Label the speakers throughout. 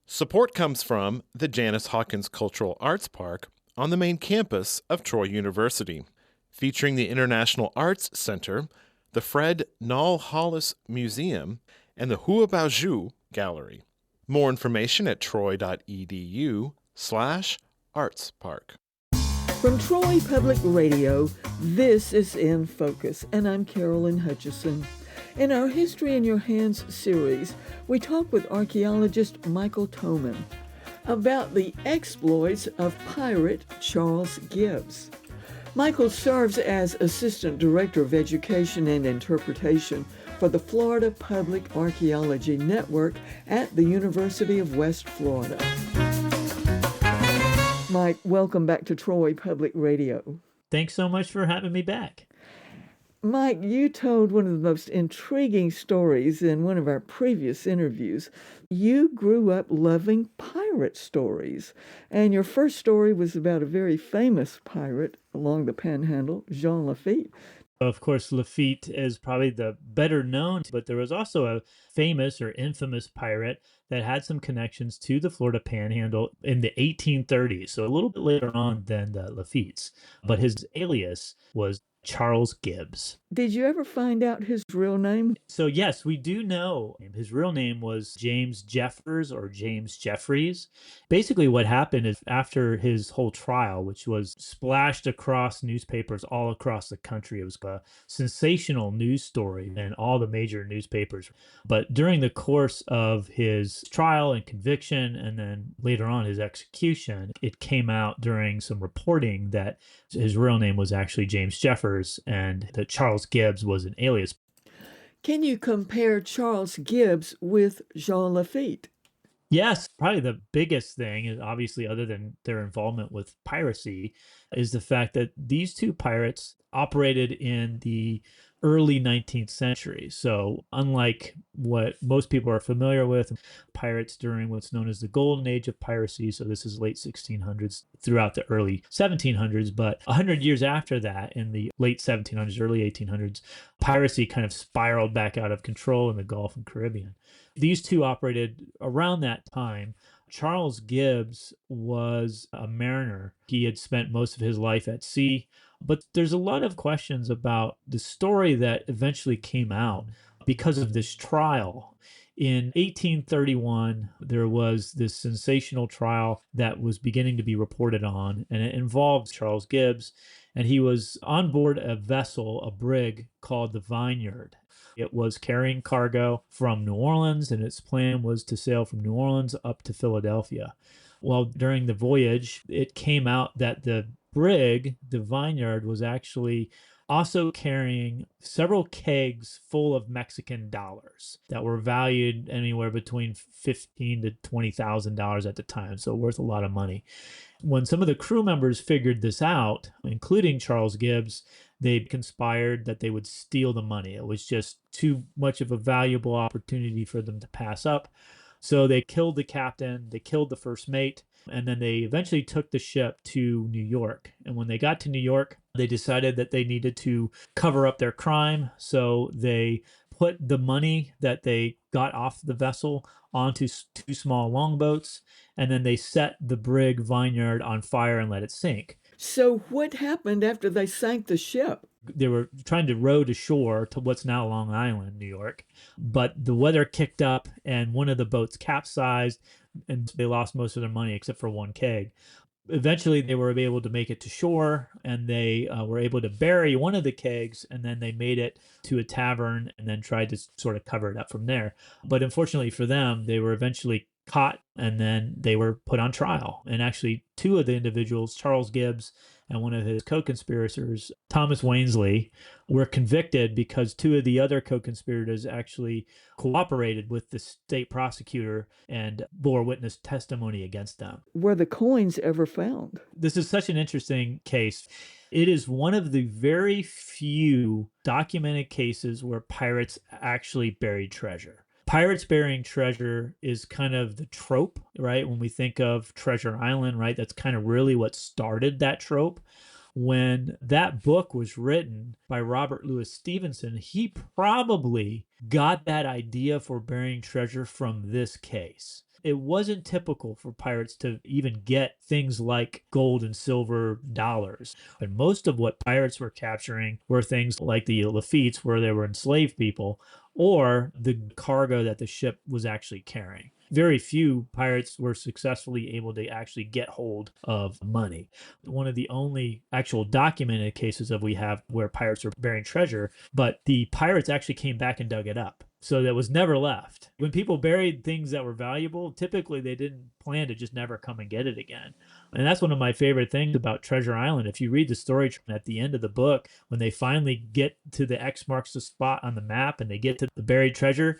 Speaker 1: Support comes from the Janice Hawkins Cultural Arts Park on the main campus of Troy University, featuring the International Arts Center, the Fred Nall Hollis Museum, and the Hua Baoju Gallery. More information at troy.edu/artspark.
Speaker 2: From Troy Public Radio, this is In Focus, and I'm Carolyn Hutchison. In our History in Your Hands series, we talk with archaeologist Michael Thomin about the exploits of pirate Charles Gibbs. Michael serves as Assistant Director of Education and Interpretation for the Florida Public Archaeology Network at the University of West Florida. Mike, welcome back to Troy Public Radio.
Speaker 3: Thanks so much for having me back.
Speaker 2: Mike, you told one of the most intriguing stories in one of our previous interviews. You grew up loving pirate stories, and your first story was about a very famous pirate along the Panhandle, Jean Lafitte.
Speaker 3: Of course, Lafitte is probably the better known, but there was also a famous or infamous pirate that had some connections to the Florida Panhandle in the 1830s, so a little bit later on than the Lafitte's. But his alias was Charles Gibbs.
Speaker 2: Did you ever find out his real name?
Speaker 3: So yes, we do know his real name was James Jeffers or James Jeffries. Basically what happened is after his whole trial, which was splashed across newspapers all across the country, it was a sensational news story in all the major newspapers. But during the course of his trial and conviction, and then later on his execution, it came out during some reporting that his real name was actually James Jeffers and that Charles Gibbs was an alias.
Speaker 2: Can you compare Charles Gibbs with Jean Lafitte?
Speaker 3: Yes, probably the biggest thing is obviously, other than their involvement with piracy, is the fact that these two pirates operated in the early 19th century. So unlike what most people are familiar with, pirates during what's known as the golden age of piracy, so this is late 1600s throughout the early 1700s, but 100 years after that, in the late 1700s, early 1800s, piracy kind of spiraled back out of control in the Gulf and Caribbean. These two operated around that time. Charles Gibbs was a mariner. He had spent most of his life at sea, but there's a lot of questions about the story that eventually came out because of this trial. In 1831, there was this sensational trial that was beginning to be reported on, and it involved Charles Gibbs, and he was on board a vessel, a brig called the Vineyard. It was carrying cargo from New Orleans, and its plan was to sail from New Orleans up to Philadelphia. Well, during the voyage, it came out that the brig, the Vineyard, was actually also carrying several kegs full of Mexican dollars that were valued anywhere between $15,000 to $20,000 at the time, so worth a lot of money. When some of the crew members figured this out, including Charles Gibbs, they conspired that they would steal the money. It was just too much of a valuable opportunity for them to pass up. So they killed the captain, they killed the first mate, and then they eventually took the ship to New York. And when they got to New York, they decided that they needed to cover up their crime. So they put the money that they got off the vessel onto two small longboats, and then they set the brig Vineyard on fire and let it sink.
Speaker 2: So what happened after they sank the ship?
Speaker 3: They were trying to row to shore to what's now Long Island, New York, but the weather kicked up and one of the boats capsized and they lost most of their money except for one keg. Eventually, they were able to make it to shore, and they were able to bury one of the kegs, and then they made it to a tavern and then tried to sort of cover it up from there. But unfortunately for them, they were eventually caught, and then they were put on trial. And actually, two of the individuals, Charles Gibbs and one of his co-conspirators, Thomas Wainsley, were convicted because two of the other co-conspirators actually cooperated with the state prosecutor and bore witness testimony against them.
Speaker 2: Were the coins ever found?
Speaker 3: This is such an interesting case. It is one of the very few documented cases where pirates actually buried treasure. Pirates burying treasure is kind of the trope, right? When we think of Treasure Island, right? That's kind of really what started that trope. When that book was written by Robert Louis Stevenson, he probably got that idea for burying treasure from this case. it wasn't typical for pirates to even get things like gold and silver dollars. And most of what pirates were capturing were things like the Lafitte's, where they were enslaved people, or the cargo that the ship was actually carrying. Very few pirates were successfully able to actually get hold of money. One of the only actual documented cases that we have where pirates were burying treasure, but the pirates actually came back and dug it up. So that was never left. When people buried things that were valuable, typically they didn't plan to just never come and get it again. And that's one of my favorite things about Treasure Island. If you read the story at the end of the book, when they finally get to the X marks the spot on the map and they get to the buried treasure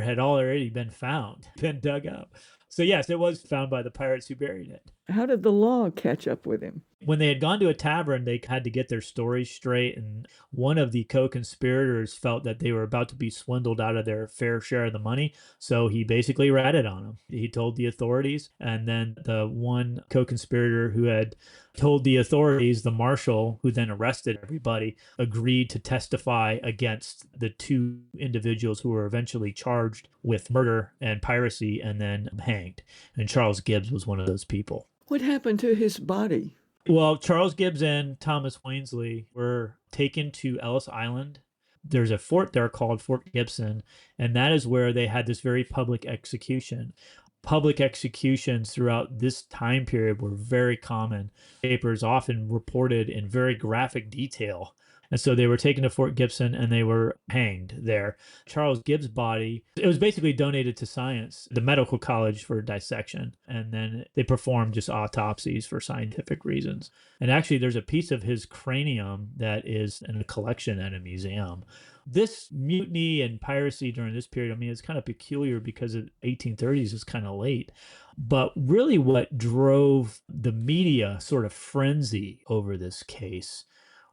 Speaker 3: had already been found, been dug up. So yes, it was found by the pirates who buried it.
Speaker 2: How did the law catch up with him?
Speaker 3: When they had gone to a tavern, they had to get their stories straight, and one of the co-conspirators felt that they were about to be swindled out of their fair share of the money, so he basically ratted on them. He told the authorities, and then the one co-conspirator who had told the authorities, the marshal, who then arrested everybody, agreed to testify against the two individuals who were eventually charged with murder and piracy and then hanged. And Charles Gibbs was one of those people.
Speaker 2: What happened to his body?
Speaker 3: Well, Charles Gibbs and Thomas Wainsley were taken to Ellis Island. There's a fort there called Fort Gibson, and that is where they had this very public execution. Public executions throughout this time period were very common. Papers often reported in very graphic detail. And so they were taken to Fort Gibson and they were hanged there. Charles Gibbs' body, it was basically donated to science, the medical college, for dissection. And then they performed just autopsies for scientific reasons. And actually, there's a piece of his cranium that is in a collection at a museum. This mutiny and piracy during this period, I mean, it's kind of peculiar because the 1830s is kind of late. But really what drove the media sort of frenzy over this case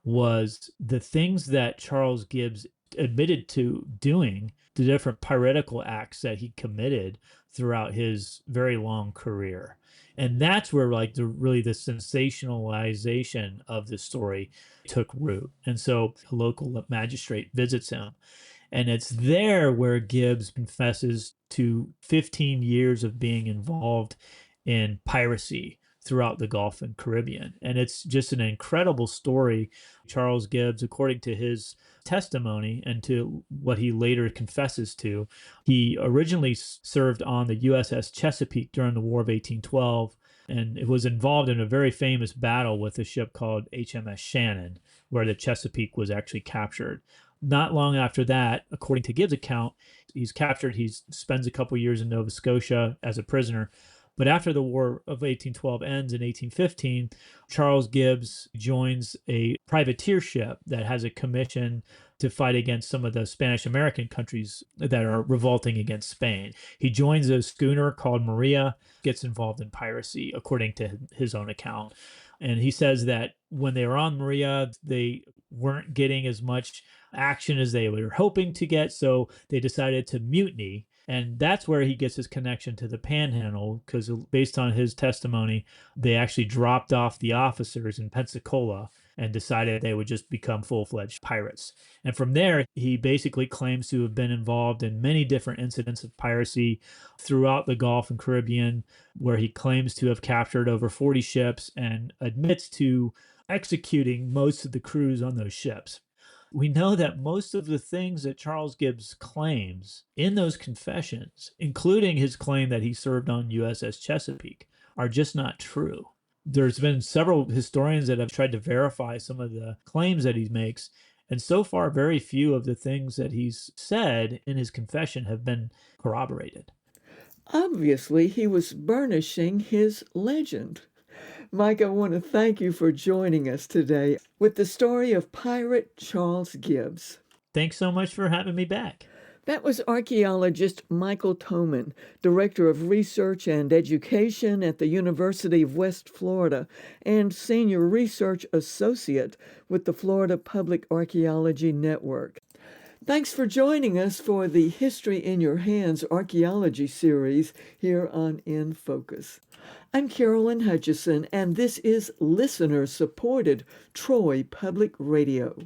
Speaker 3: was the things that Charles Gibbs admitted to doing, the different piratical acts that he committed throughout his very long career. And that's where like the sensationalization of the story took root. And so a local magistrate visits him. And it's there where Gibbs confesses to 15 years of being involved in piracy throughout the Gulf and Caribbean. And it's just an incredible story. Charles Gibbs, according to his testimony and to what he later confesses to, he originally served on the USS Chesapeake during the War of 1812, and it was involved in a very famous battle with a ship called HMS Shannon, where the Chesapeake was actually captured. Not long after that, according to Gibbs' account, he's captured. He spends a couple years in Nova Scotia as a prisoner. But after the War of 1812 ends in 1815, Charles Gibbs joins a privateer ship that has a commission to fight against some of the Spanish-American countries that are revolting against Spain. He joins a schooner called Maria, gets involved in piracy, according to his own account. And he says that when they were on Maria, they weren't getting as much action as they were hoping to get, so they decided to mutiny. And that's where he gets his connection to the Panhandle, because based on his testimony, they actually dropped off the officers in Pensacola and decided they would just become full-fledged pirates. And from there, he basically claims to have been involved in many different incidents of piracy throughout the Gulf and Caribbean, where he claims to have captured over 40 ships and admits to executing most of the crews on those ships. We know that most of the things that Charles Gibbs claims in those confessions, including his claim that he served on USS Chesapeake, are just not true. There's been several historians that have tried to verify some of the claims that he makes, and so far, very few of the things that he's said in his confession have been corroborated.
Speaker 2: Obviously, he was burnishing his legend. Mike, I want to thank you for joining us today with the story of pirate Charles Gibbs.
Speaker 3: Thanks so much for having me back.
Speaker 2: That was archaeologist Michael Thomin, Director of Research and Education at the University of West Florida and Senior Research Associate with the Florida Public Archaeology Network. Thanks for joining us for the History in Your Hands archaeology series here on In Focus. I'm Carolyn Hutchison, and this is listener-supported Troy Public Radio.